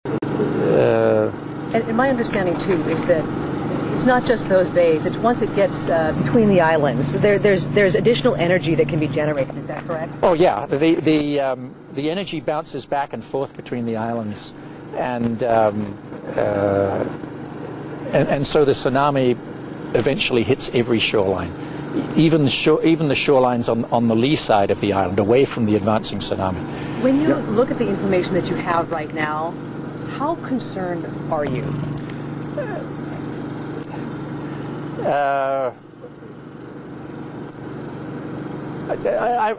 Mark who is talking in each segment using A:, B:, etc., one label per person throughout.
A: And my understanding too is that it's not just those bays. It's once it gets between the islands, there's additional energy that can be generated. Is that correct?
B: Oh yeah, the energy bounces back and forth between the islands, and so the tsunami eventually hits every shoreline, even the shorelines on the lee side of the island, away from the advancing tsunami.
A: When you look at the information that you have right now, how concerned are you?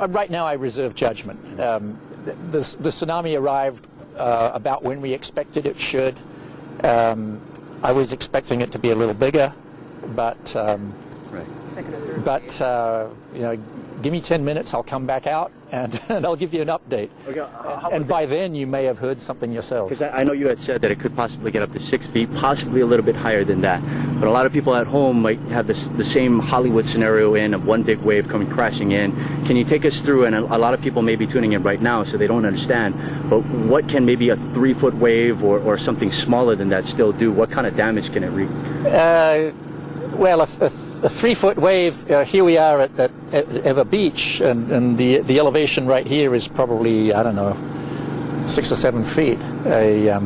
B: Right now, I reserve judgment. The tsunami arrived about when we expected it should. I was expecting it to be a little bigger, but you know, give me 10 minutes, I'll come back out and I'll give you an update. Okay, and by then you may have heard something yourself.
C: Because I know you had said that it could possibly get up to 6 feet, possibly a little bit higher than that. But a lot of people at home might have the same Hollywood scenario of one big wave coming crashing in. Can you take us through, and a lot of people may be tuning in right now so they don't understand, but what can maybe a 3-foot wave or something smaller than that still do? What kind of damage can it wreak?
B: Well, a 3-foot wave, here we are at Ever Beach, and the elevation right here is probably, I don't know, 6 or 7 feet. A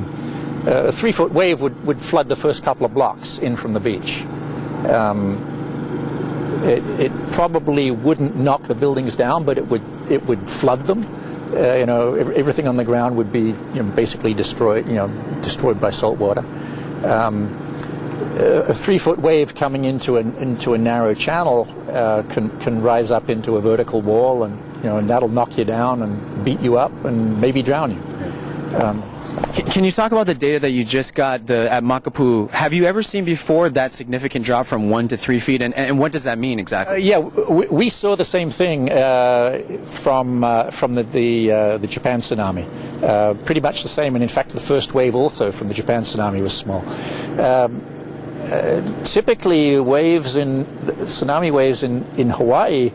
B: 3-foot wave would flood the first couple of blocks in from the beach. It probably wouldn't knock the buildings down, but it would flood them. You know, everything on the ground would be, you know, basically destroyed by salt water. A 3-foot wave coming into a narrow channel can rise up into a vertical wall, and and that'll knock you down and beat you up and maybe drown you.
D: Can you talk about the data that you just got at Makapu'u? Have you ever seen before that significant drop from 1 to 3 feet, and what does that mean exactly?
B: Yeah, we saw the same thing from the Japan tsunami. Pretty much the same, and in fact the first wave also from the Japan tsunami was small. Typically, tsunami waves in Hawaii,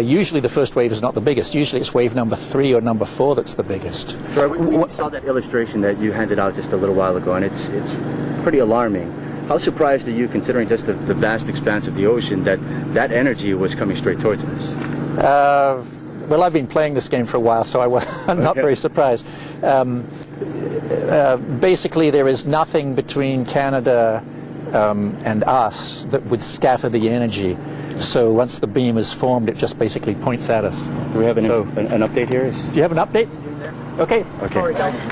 B: usually the first wave is not the biggest. Usually it's wave number 3 or number 4 that's the biggest.
C: So we saw that illustration that you handed out just a little while ago, and it's pretty alarming. How surprised are you, considering just the vast expanse of the ocean, that energy was coming straight towards us?
B: Well, I've been playing this game for a while, so I'm not very surprised. Basically, there is nothing between Canada and us that would scatter the energy. So once the beam is formed, it just basically points at us.
C: Do we have an update here?
B: Do you have an update? Okay.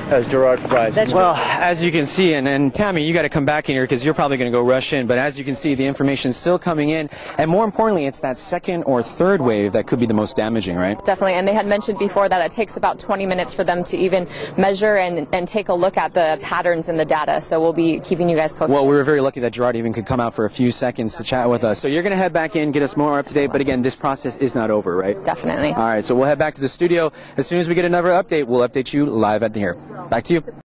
C: As Gerard Fryer.
D: Well, as you can see, and Tammy, you got to come back in here because you're probably going to go rush in. But as you can see, the information's still coming in, and more importantly, it's that second or third wave that could be the most damaging, right?
E: Definitely, and they had mentioned before that it takes about 20 minutes for them to even measure and take a look at the patterns in the data. So we'll be keeping you guys posted.
D: Well, we were very lucky that Gerard even could come out for a few seconds to chat with us. So you're going to head back in, get us more up to date. But again, this process is not over, right?
E: Definitely.
D: All right, so we'll head back to the studio. As soon as we get another update, we'll update you live at here. Back to you.